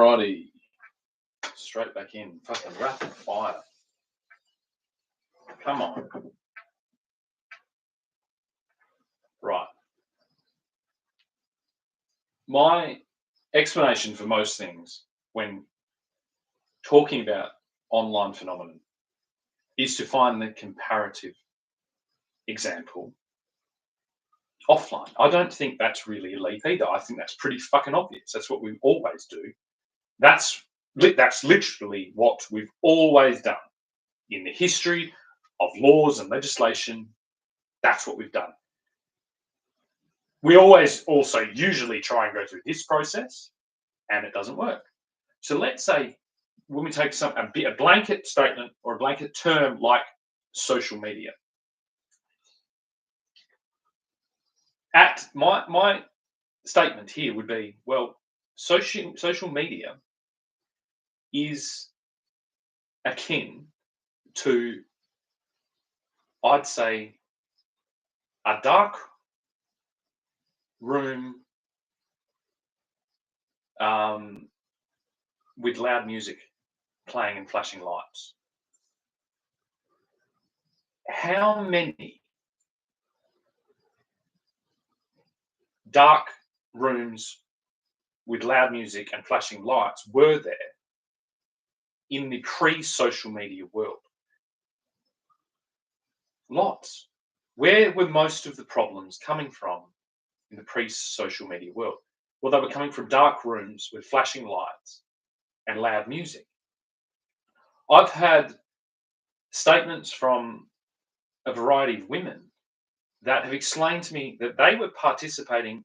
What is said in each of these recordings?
Alrighty. Straight back in. Fucking rapid fire. Come on. Right. My explanation for most things when talking about online phenomenon is to find the comparative example offline. I don't think that's really elite either. I think that's pretty fucking obvious. That's what we always do. That's literally what we've always done in the history of laws and legislation. That's what we've done. We always also usually try and go through this process, and it doesn't work. So let's say when we take a blanket statement or a blanket term like social media. At my statement here would be, well, social media is akin to, I'd say, a dark room with loud music playing and flashing lights. How many dark rooms with loud music and flashing lights were there in the pre-social media world? Lots. Where were most of the problems coming from in the pre-social media world? Well, they were coming from dark rooms with flashing lights and loud music. I've had statements from a variety of women that have explained to me that they were participating,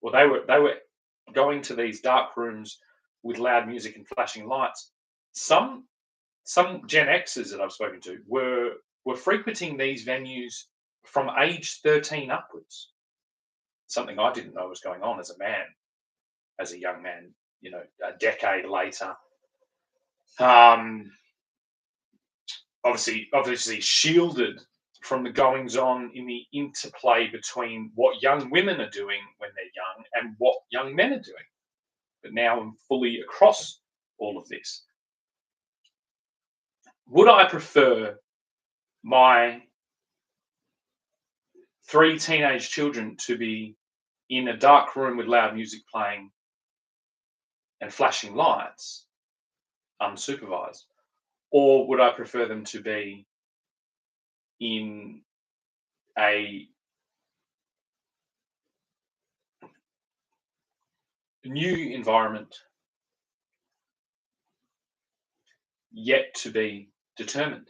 or they were going to these dark rooms with loud music and flashing lights. Some Gen Xers that I've spoken to were frequenting these venues from age 13 upwards. Something I didn't know was going on as a young man, a decade later. Obviously shielded from the goings on in the interplay between what young women are doing when they're young and what young men are doing. But now I'm fully across all of this. Would I prefer my 3 teenage children to be in a dark room with loud music playing and flashing lights, unsupervised? Or would I prefer them to be in a new environment yet to be determined?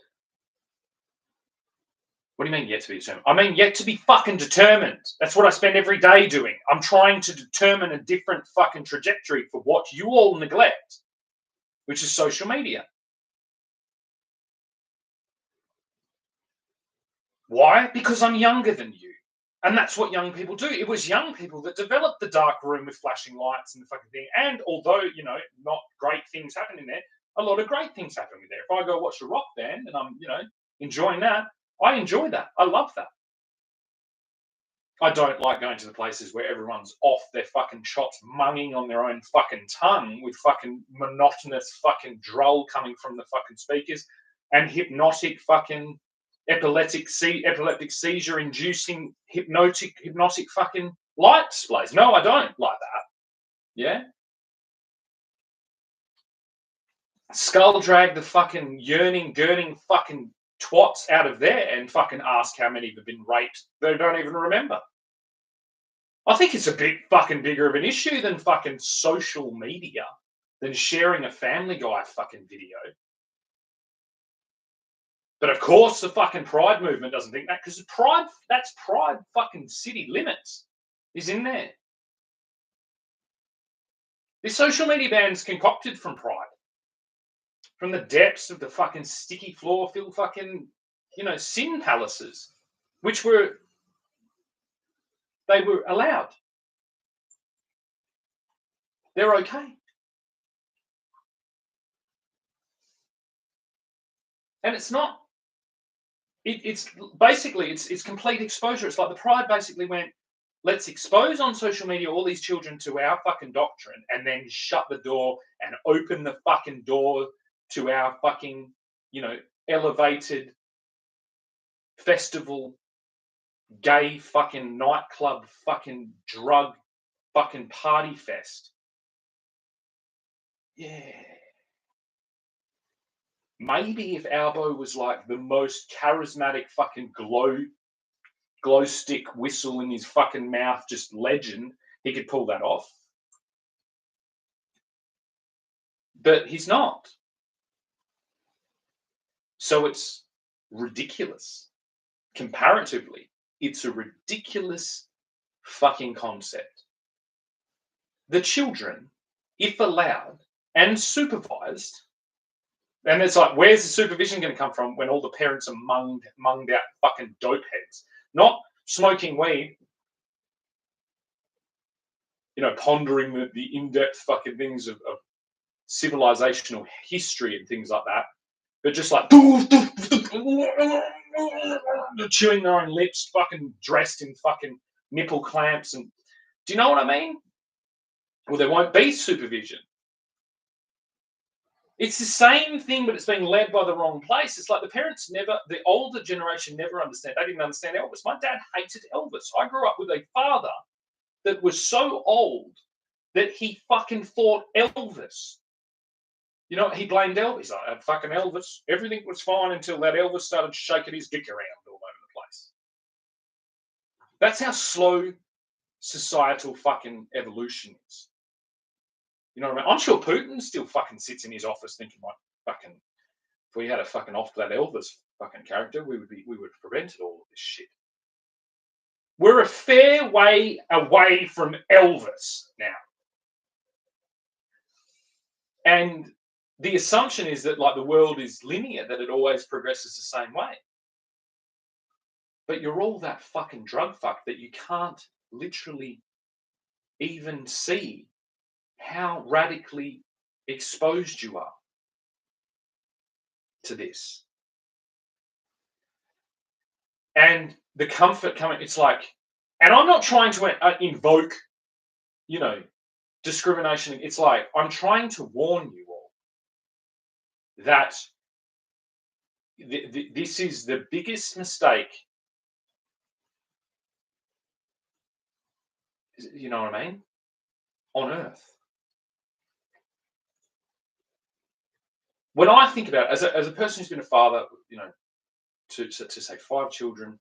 What do you mean yet to be determined? I mean yet to be fucking determined. That's what I spend every day doing. I'm trying to determine a different fucking trajectory for what you all neglect, which is social media. Why? Because I'm younger than you. And that's what young people do. It was young people that developed the dark room with flashing lights and the fucking thing. And although, not great things happen in there, a lot of great things happen in there. If I go watch a rock band and I'm, enjoying that, I enjoy that. I love that. I don't like going to the places where everyone's off their fucking chops, munging on their own fucking tongue with fucking monotonous fucking droll coming from the fucking speakers and hypnotic fucking epileptic seizure inducing hypnotic fucking light displays. No, I don't like that. Yeah. Skull drag the fucking yearning, gurning fucking twats out of there and fucking ask how many have been raped. They don't even remember. I think it's a bit fucking bigger of an issue than fucking social media, than sharing a Family Guy fucking video. But of course, the fucking Pride movement doesn't think that, because that's Pride fucking city limits is in there. This social media ban's concocted from Pride. From the depths of the fucking sticky floor filled fucking, sin palaces, which they were allowed. They're okay. And it's not, it's basically, it's complete exposure. It's like the Pride basically went, let's expose on social media all these children to our fucking doctrine and then shut the door and open the fucking door to our fucking, elevated festival, gay fucking nightclub, fucking drug, fucking party fest. Yeah. Maybe if Albo was like the most charismatic fucking glow stick whistle in his fucking mouth, just legend, he could pull that off. But he's not. So it's ridiculous. Comparatively, it's a ridiculous fucking concept. The children, if allowed and supervised, and it's like, where's the supervision going to come from when all the parents are munged out fucking dope heads? Not smoking weed, pondering the in-depth fucking things of civilizational history and things like that, but just like chewing their own lips, fucking dressed in fucking nipple clamps. And do you know what I mean? Well, there won't be supervision. It's the same thing, but it's being led by the wrong place. It's like the older generation never understand. They didn't understand Elvis. My dad hated Elvis. I grew up with a father that was so old that he fucking fought Elvis. He blamed Elvis. He's like, fucking Elvis. Everything was fine until that Elvis started shaking his dick around all over the place. That's how slow societal fucking evolution is. You know what I mean? I'm sure Putin still fucking sits in his office thinking, like, fucking, if we had a fucking off that Elvis fucking character, we would have prevented all of this shit. We're a fair way away from Elvis now. And the assumption is that, like, the world is linear, that it always progresses the same way. But you're all that fucking drug fucked that you can't literally even see how radically exposed you are to this. And the comfort coming, it's like, and I'm not trying to invoke, discrimination. It's like, I'm trying to warn you all that this is the biggest mistake. You know what I mean? On earth. When I think about it, as a person who's been a father, to say 5 children,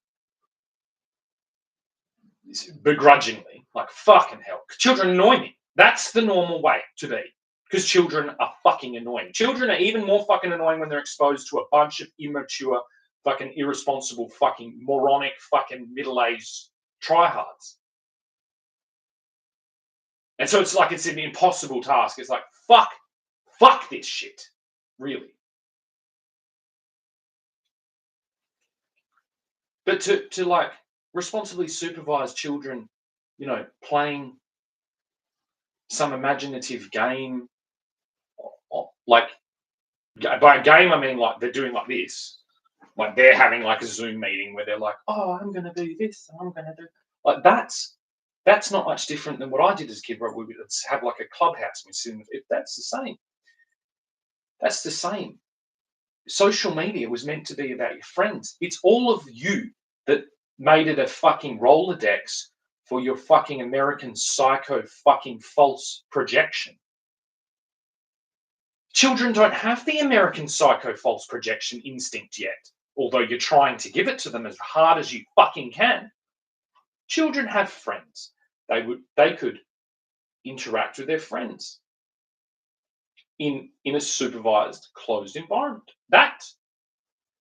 begrudgingly, like, fucking hell, children annoy me. That's the normal way to be, because children are fucking annoying. Children are even more fucking annoying when they're exposed to a bunch of immature, fucking irresponsible, fucking moronic, fucking middle-aged tryhards. And so it's like, it's an impossible task. It's like, fuck this shit, really. But to like responsibly supervise children, playing some imaginative game, like, by a game I mean like they're doing like this, like they're having like a Zoom meeting where they're like, oh, I'm going to do this, and I'm going to do, like, that's not much different than what I did as a kid, right? We would have like a clubhouse. That's the same. That's the same. Social media was meant to be about your friends. It's all of you that made it a fucking Rolodex for your fucking American psycho fucking false projection. Children don't have the American psycho false projection instinct yet, although you're trying to give it to them as hard as you fucking can. Children have friends. They could interact with their friends in a supervised, closed environment. That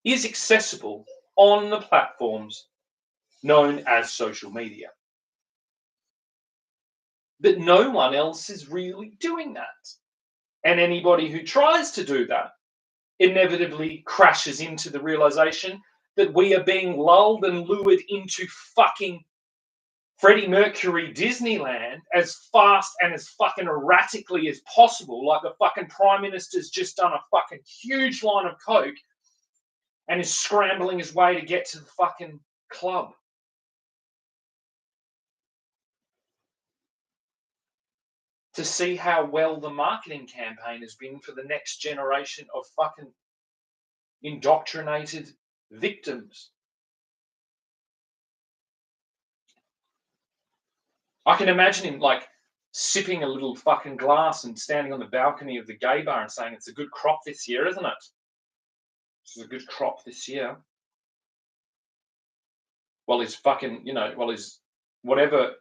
is accessible on the platforms known as social media. But no one else is really doing that. And anybody who tries to do that inevitably crashes into the realization that we are being lulled and lured into fucking Freddie Mercury Disneyland as fast and as fucking erratically as possible. Like, the fucking Prime Minister's just done a fucking huge line of coke and is scrambling his way to get to the fucking club. to see how well the marketing campaign has been for the next generation of fucking indoctrinated victims. I can imagine him like sipping a little fucking glass and standing on the balcony of the gay bar and saying, "It's a good crop this year, isn't it? This is a good crop this year." While he's fucking, while he's whatever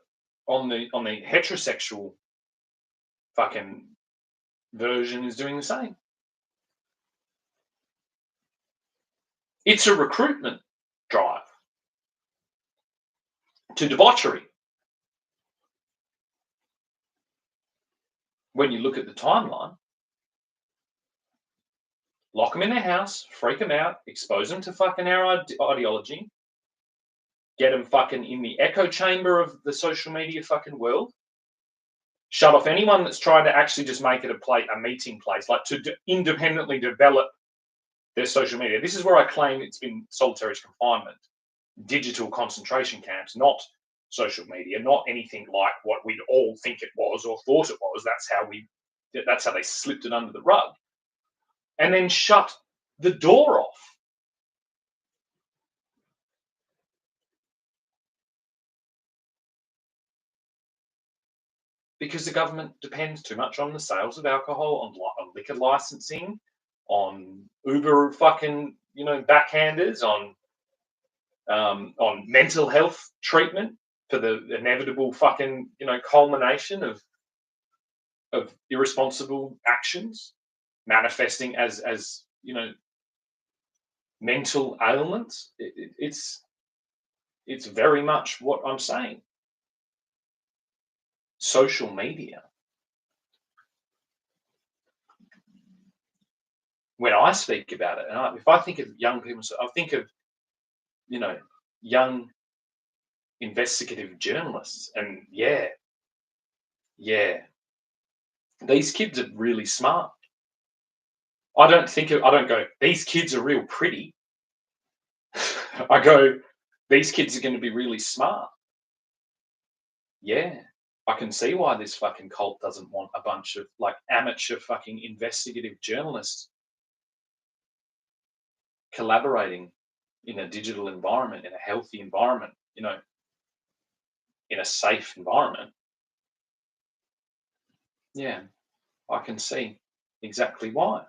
on the heterosexual fucking version is doing the same. It's a recruitment drive to debauchery. When you look at the timeline, lock them in their house, freak them out, expose them to fucking our ideology, get them fucking in the echo chamber of the social media fucking world, shut off anyone that's trying to actually just make it a meeting place, like to independently develop their social media. This is where I claim it's been solitary confinement, digital concentration camps, not social media, not anything like what we'd all think it was or thought it was. That's how they slipped it under the rug. And then shut the door off. Because the government depends too much on the sales of alcohol, on liquor licensing, on Uber fucking, backhanders, on mental health treatment for the inevitable fucking, culmination of irresponsible actions manifesting as mental ailments. It's very much what I'm saying. Social media. When I speak about it, and if I think of young people, I think of, young investigative journalists, and yeah, these kids are really smart. I don't go, these kids are real pretty. I go, these kids are going to be really smart. Yeah, I can see why this fucking cult doesn't want a bunch of like amateur fucking investigative journalists collaborating in a digital environment, in a healthy environment, in a safe environment. Yeah, I can see exactly why.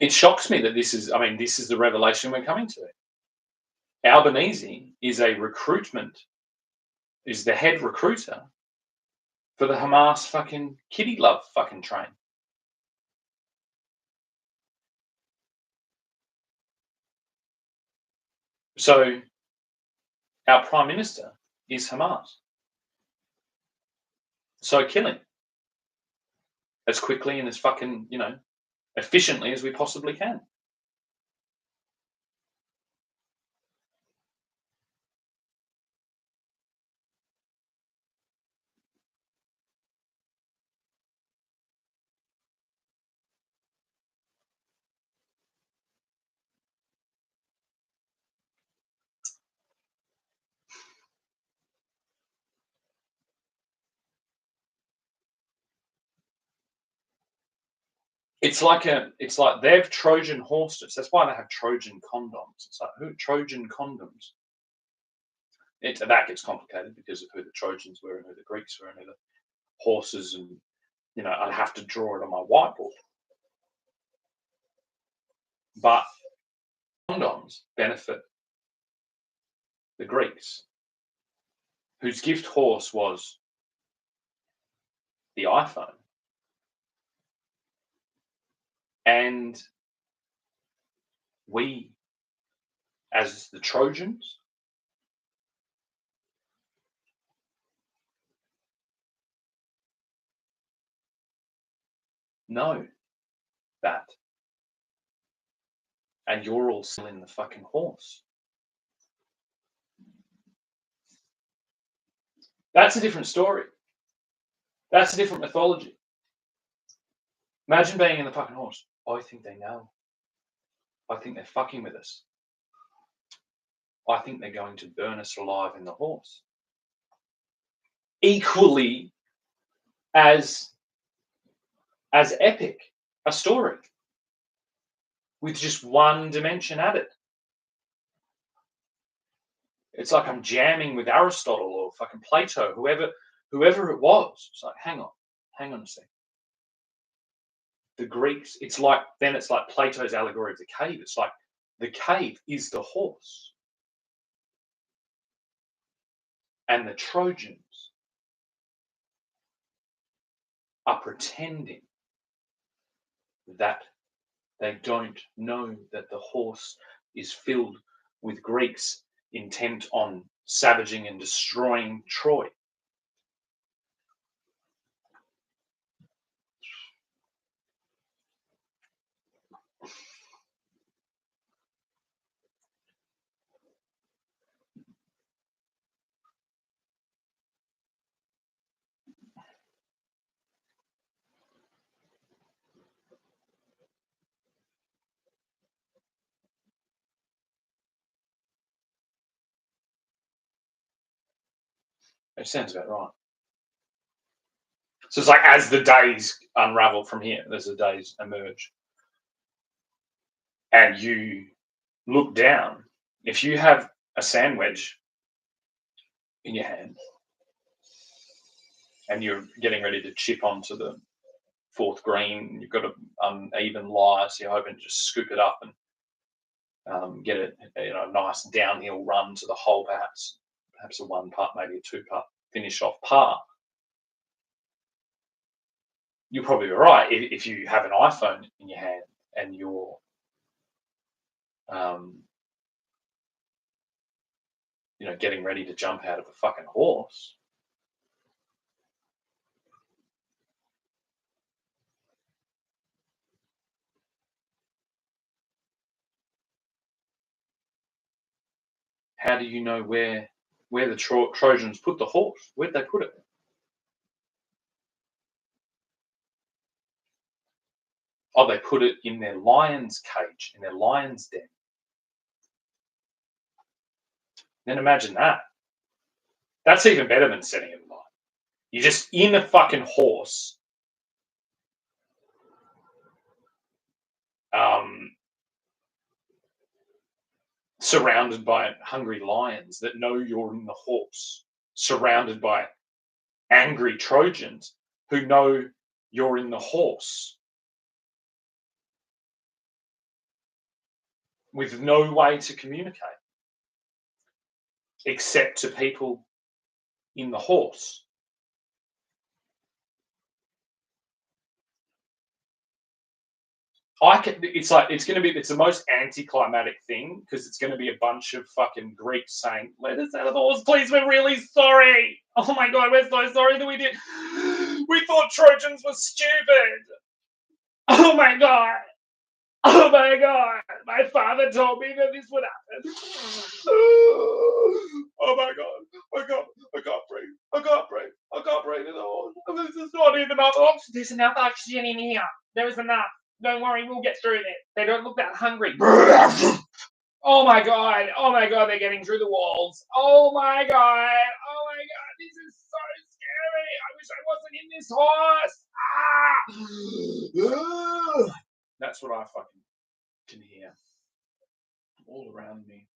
It shocks me that this is the revelation we're coming to. Albanese is the head recruiter for the Hamas fucking kiddie love fucking train. So our prime minister is Hamas. So kill him as quickly and as fucking, efficiently as we possibly can. It's like they've Trojan horsed us. That's why they have Trojan condoms. It's like, who Trojan condoms? That gets complicated because of who the Trojans were and who the Greeks were and who the horses, and I'd have to draw it on my whiteboard. But condoms benefit the Greeks, whose gift horse was the iPhone. And we, as the Trojans, know that. And you're all selling the fucking horse. That's a different story. That's a different mythology. Imagine being in the fucking horse. I think they know. I think they're fucking with us. I think they're going to burn us alive in the horse. Equally as epic a story with just one dimension added. It's like I'm jamming with Aristotle or fucking Plato, whoever it was. It's like, hang on a second. The Greeks, it's like Plato's allegory of the cave. It's like the cave is the horse. And the Trojans are pretending that they don't know that the horse is filled with Greeks intent on savaging and destroying Troy. It sounds about right. So it's like as the days unravel from here, as the days emerge, and you look down, if you have a sand wedge in your hand and you're getting ready to chip onto the fourth green, you've got an uneven lie, so you're hoping to just scoop it up and get a nice downhill run to the hole, perhaps a one putt, maybe a two putt, finish off par. You're probably right if you have an iPhone in your hand and you're getting ready to jump out of a fucking horse. How do you know where the Trojans put the horse? Where'd they put it? Oh, they put it in their lion's cage, in their lion's den. Then imagine that. That's even better than setting it alight. You're just in a fucking horse. Surrounded by hungry lions that know you're in the horse. Surrounded by angry Trojans who know you're in the horse. With no way to communicate. Except to people in the horse. It's the most anticlimactic thing because it's going to be a bunch of fucking Greeks saying, "Let us out of the horse, please. We're really sorry. Oh my god, we're so sorry that we did. We thought Trojans were stupid. Oh my god. Oh my god. My father told me that this would happen. Oh my god. I can't breathe. I can't breathe at all. This is not even enough oxygen. There's enough oxygen in here. There is enough. Don't worry, we'll get through this. They don't look that hungry. Oh my god. Oh my god, they're getting through the walls. Oh my god. Oh my god, this is so scary. I wish I wasn't in this horse. Ah! That's what I fucking can hear all around me.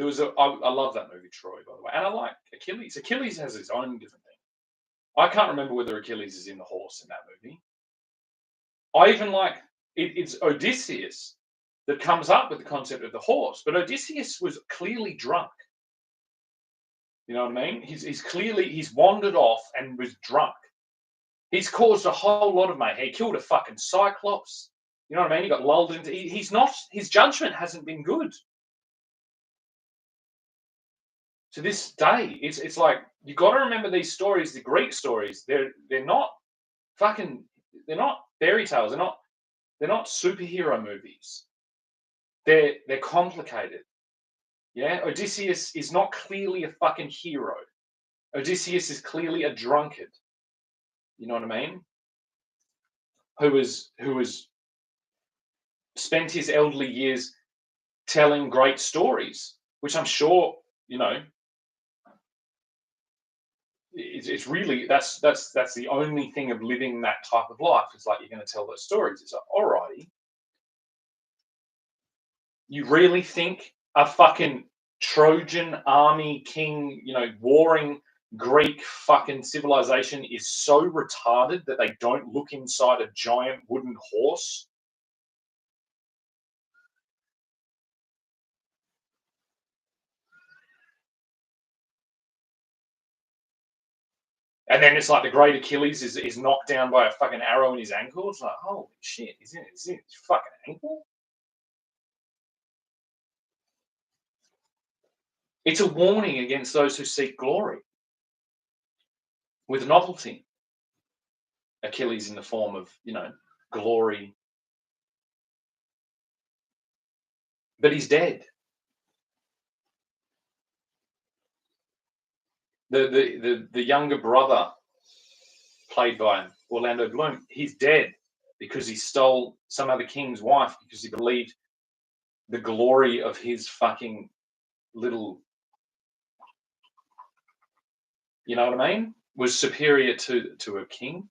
I love that movie Troy, by the way, and I like Achilles. Achilles has his own different thing. I can't remember whether Achilles is in the horse in that movie. I even like it's Odysseus that comes up with the concept of the horse, but Odysseus was clearly drunk. You know what I mean? He's wandered off and was drunk. He's caused a whole lot of mayhem. He killed a fucking cyclops. You know what I mean? He got lulled into. He's not. His judgment hasn't been good. To this day, it's like you got to remember these stories, the Greek stories. They're not fucking. They're not fairy tales. They're not superhero movies. They're complicated. Yeah, Odysseus is not clearly a fucking hero. Odysseus is clearly a drunkard. You know what I mean? Who was spent his elderly years telling great stories, which I'm sure you know. It's really that's the only thing of living that type of life. It's like you're going to tell those stories. It's like, alrighty, you really think a fucking Trojan army king, warring Greek fucking civilization is so retarded that they don't look inside a giant wooden horse? And then it's like the great Achilles is knocked down by a fucking arrow in his ankle. It's like, holy shit, is in his fucking ankle? It's a warning against those who seek glory with novelty. Achilles in the form of, glory, but he's dead. The younger brother, played by Orlando Bloom, he's dead because he stole some other king's wife because he believed the glory of his fucking little, you know what I mean, was superior to a king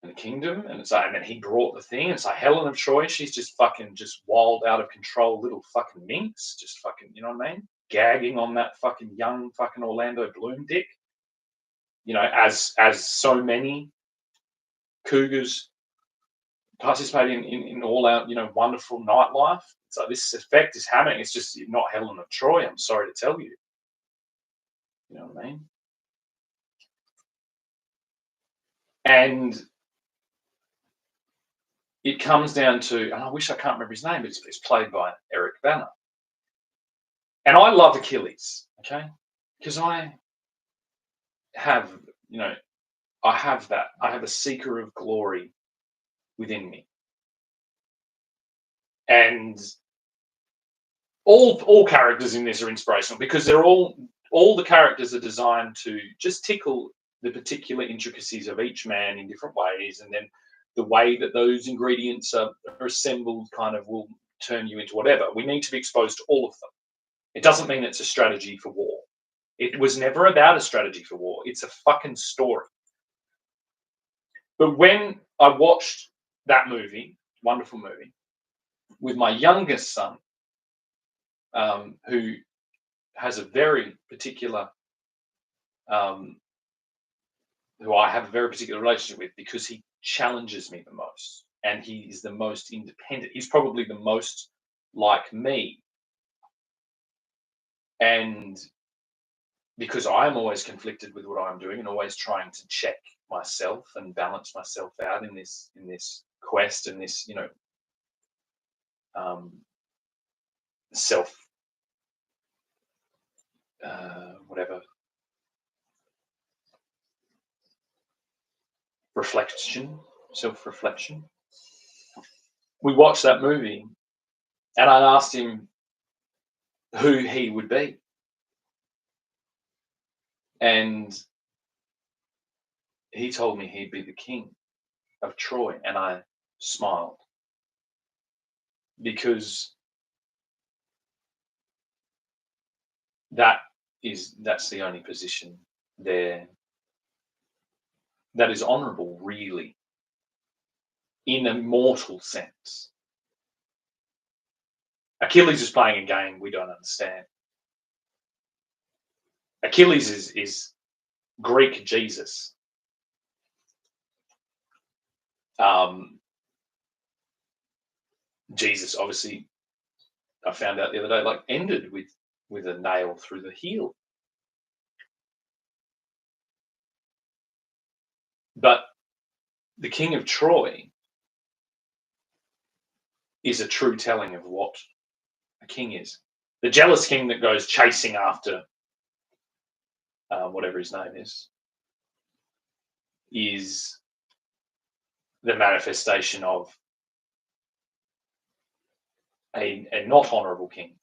and a kingdom. And it's like, and then he brought the thing. And it's like Helen of Troy, she's just fucking just wild, out of control little fucking minx, just fucking, you know what I mean? Gagging on that fucking young fucking Orlando Bloom dick. As so many cougars participating in all out, wonderful nightlife. So this effect is happening. It's just not Helen of Troy. I'm sorry to tell you. You know what I mean? And it comes down to, and I wish I can't remember his name, but it's played by Eric Bana. And I love Achilles, okay, because I have, I have that. I have a seeker of glory within me, and all characters in this are inspirational because they're all the characters are designed to just tickle the particular intricacies of each man in different ways, and then the way that those ingredients are assembled kind of will turn you into whatever. We need to be exposed to all of them. It doesn't mean it's a strategy for war. It was never about a strategy for war. It's a fucking story. But when I watched that movie, wonderful movie, with my youngest son, who has a very particular, um, who I have a very particular relationship with because he challenges me the most and he is the most independent. He's probably the most like me. And because I'm always conflicted with what I'm doing and always trying to check myself and balance myself out in this quest and this, um, self, whatever, reflection, self-reflection. We watched that movie and I asked him who he would be. And he told me he'd be the king of Troy. And I smiled because that's the only position there that is honorable, really, in a mortal sense. Achilles is playing a game we don't understand. Achilles is Greek Jesus. Jesus, obviously, I found out the other day, like ended with a nail through the heel. But the King of Troy is a true telling of what a king is. The jealous king that goes chasing after whatever his name is the manifestation of a not honourable king.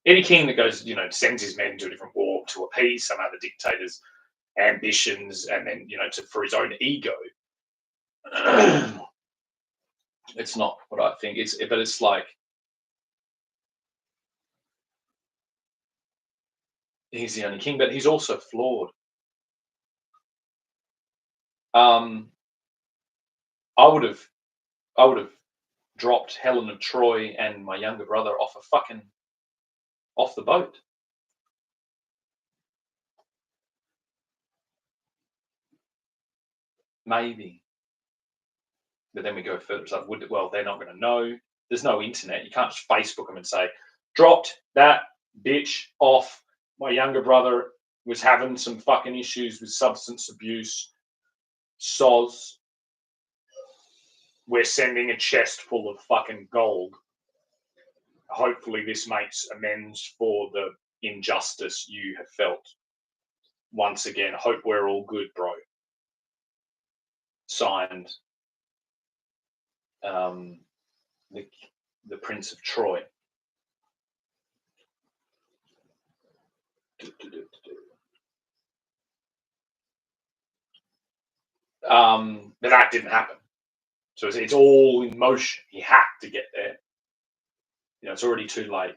Any king that goes, sends his men to a different war to appease some other dictator's ambitions, and then for his own ego. It's not what I think. But it's like he's the only king, but he's also flawed. Um, I would have, I would have dropped Helen of Troy and my younger brother off the boat. Maybe. But then we go further. It's like, well, they're not going to know. There's no internet. You can't just Facebook them and say, dropped that bitch off. My younger brother was having some fucking issues with substance abuse. Soz. We're sending a chest full of fucking gold. Hopefully this makes amends for the injustice you have felt. Once again, hope we're all good, bro. Signed, the Prince of Troy. But that didn't happen. So it's all in motion. He had to get there. It's already too late.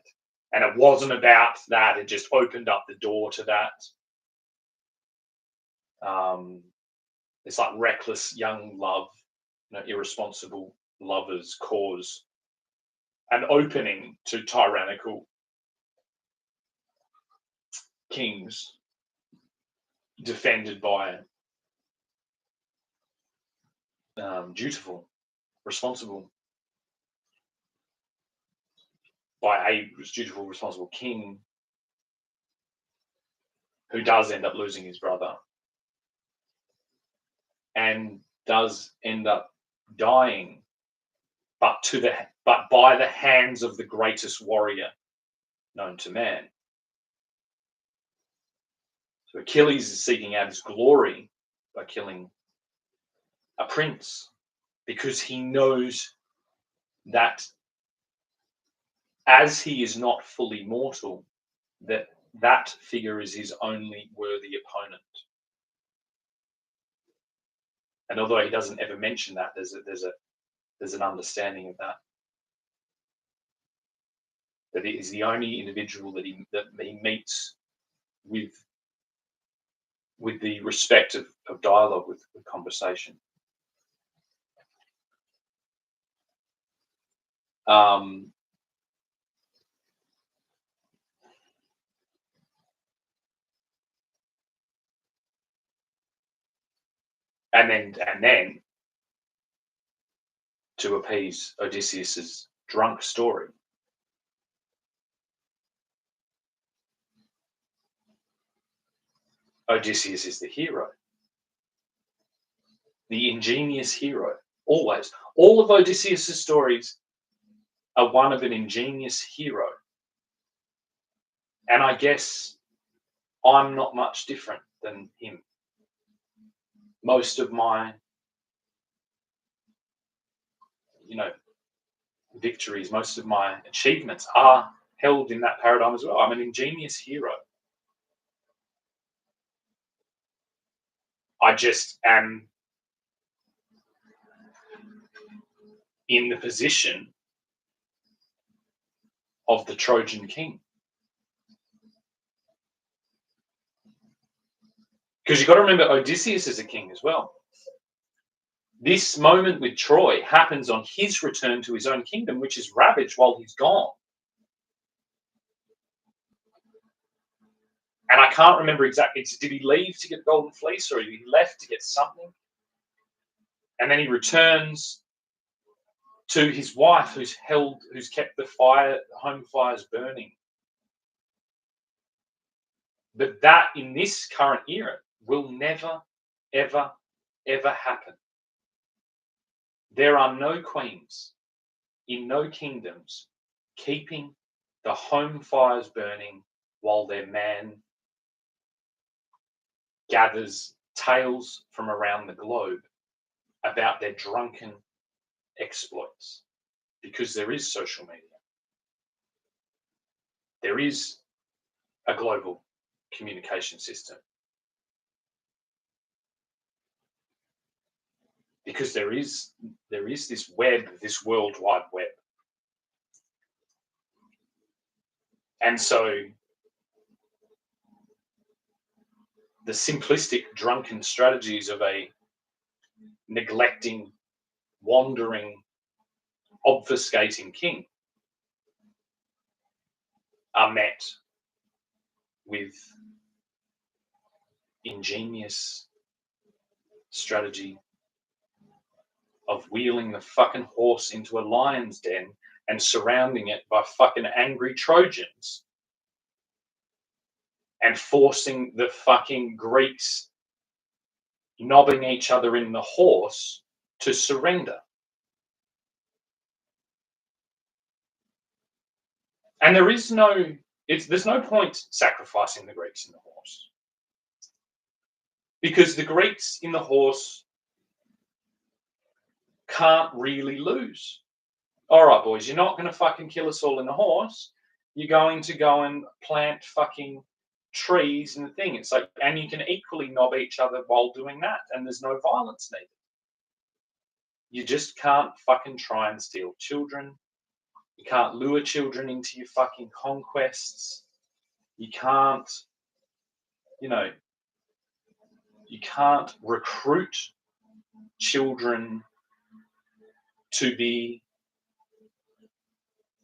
And it wasn't about that. It just opened up the door to that. It's like reckless young love, irresponsible lovers cause an opening to tyrannical kings defended by dutiful, responsible, by a dutiful, responsible king who does end up losing his brother and does end up dying, but by the hands of the greatest warrior known to man. So Achilles is seeking out his glory by killing a prince because he knows that as he is not fully mortal, that figure is his only worthy opponent. And although he doesn't ever mention that, there's an understanding of that. That it is the only individual that he meets with the respect of dialogue, with conversation. And then to appease Odysseus's drunk story, Odysseus is the hero, the ingenious hero. Always, all of Odysseus's stories are one of an ingenious hero, and I guess I'm not much different than him. Most of my, victories, most of my achievements are held in that paradigm as well. I'm an ingenious hero. I just am in the position of the Trojan king. Because you've got to remember, Odysseus is a king as well. This moment with Troy happens on his return to his own kingdom, which is ravaged while he's gone. And I can't remember exactly, did he leave to get the Golden Fleece, or he left to get something? And then he returns to his wife, who's kept the home fires burning. But that, in this current era, will never, ever, ever happen. There are no queens in no kingdoms keeping the home fires burning while their man gathers tales from around the globe about their drunken exploits, because there is social media. there is a global communication system because there is this web, this World Wide Web. And so the simplistic, drunken strategies of a neglecting, wandering, obfuscating king are met with ingenious strategy of wheeling the fucking horse into a lion's den and surrounding it by fucking angry Trojans and forcing the fucking Greeks knobbing each other in the horse to surrender. And there's no point sacrificing the Greeks in the horse. Because the Greeks in the horse can't really lose. All right, boys, you're not going to fucking kill us all in the horse. You're going to go and plant fucking trees and the thing. It's like, and you can equally knob each other while doing that, and there's no violence needed. You just can't fucking try and steal children. You can't lure children into your fucking conquests. You can't, you can't recruit children to be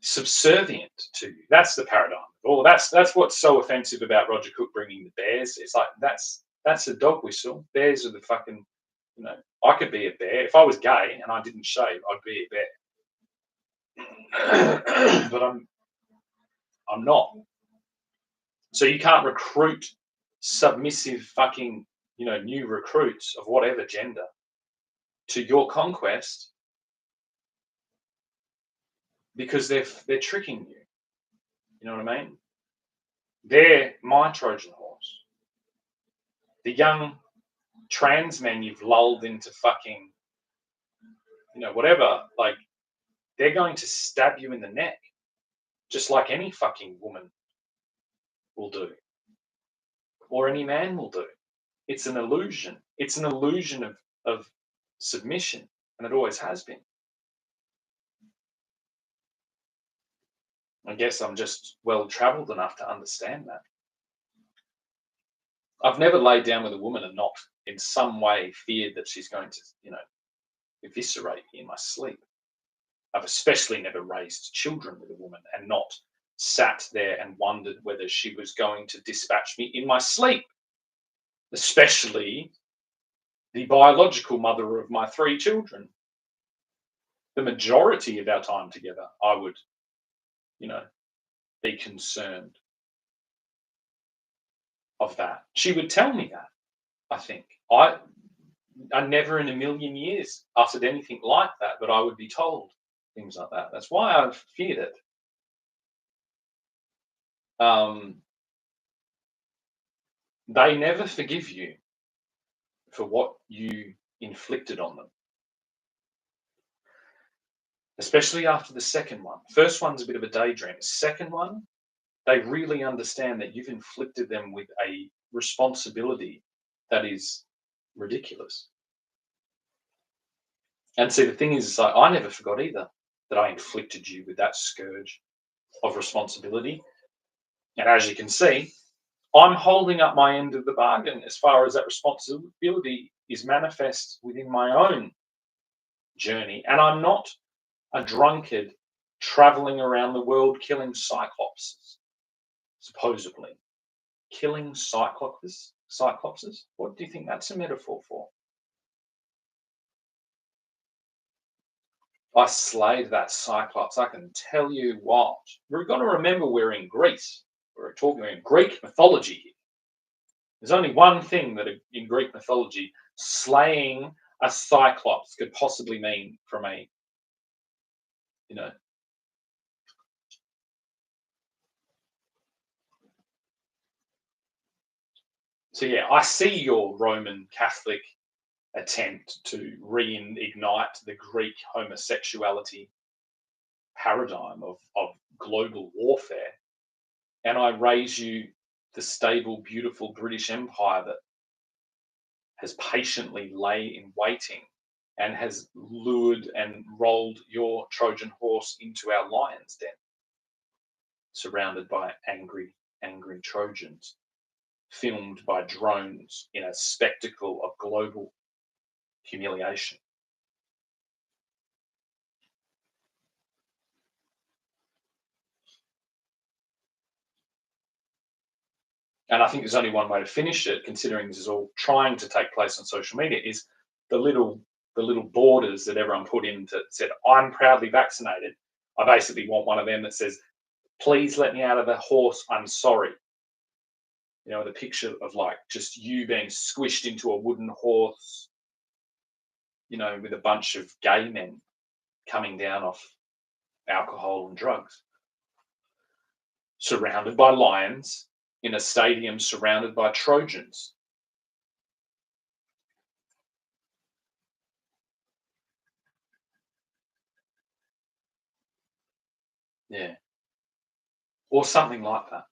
subservient to you. That's the paradigm. Well, that's what's so offensive about Roger Cook bringing the bears. It's like that's a dog whistle. Bears are the fucking, I could be a bear if I was gay and I didn't shave. I'd be a bear, but I'm not. So you can't recruit submissive fucking new recruits of whatever gender to your conquest because they're tricking you. You know what I mean? They're my Trojan horse. The young trans men you've lulled into fucking, whatever, like, they're going to stab you in the neck, just like any fucking woman will do, or any man will do. It's an illusion. It's an illusion of submission, and it always has been. I guess I'm just well-traveled enough to understand that. I've never laid down with a woman and not in some way feared that she's going to, eviscerate me in my sleep. I've especially never raised children with a woman and not sat there and wondered whether she was going to dispatch me in my sleep, especially the biological mother of my 3 children. The majority of our time together, I would, be concerned of that. She would tell me that, I think. I never in a million years uttered anything like that, but I would be told things like that. That's why I've feared it. They never forgive you for what you inflicted on them. Especially after the second one. First one's a bit of a daydream. Second one, they really understand that you've inflicted them with a responsibility that is ridiculous. And see, the thing is like, I never forgot either that I inflicted you with that scourge of responsibility. And as you can see, I'm holding up my end of the bargain as far as that responsibility is manifest within my own journey. And I'm not a drunkard traveling around the world killing cyclopses, supposedly. Killing cyclopses? What do you think that's a metaphor for? I slayed that cyclops. I can tell you what. We've got to remember we're in Greece. We're talking in Greek mythology here. There's only one thing that in Greek mythology slaying a cyclops could possibly mean from a, So yeah, I see your Roman Catholic attempt to reignite the Greek homosexuality paradigm of global warfare. and I raise you the stable, beautiful British Empire that has patiently lay in waiting and has lured and rolled your Trojan horse into our lion's den, surrounded by angry, angry Trojans, filmed by drones in a spectacle of global humiliation. And I think there's only one way to finish it, considering this is all trying to take place on social media, is the little the little borders that everyone put in that said, "I'm proudly vaccinated." I basically want one of them that says, "Please let me out of the horse. I'm sorry." The picture of like just you being squished into a wooden horse, with a bunch of gay men coming down off alcohol and drugs, surrounded by lions in a stadium surrounded by Trojans. Yeah. Or something like that.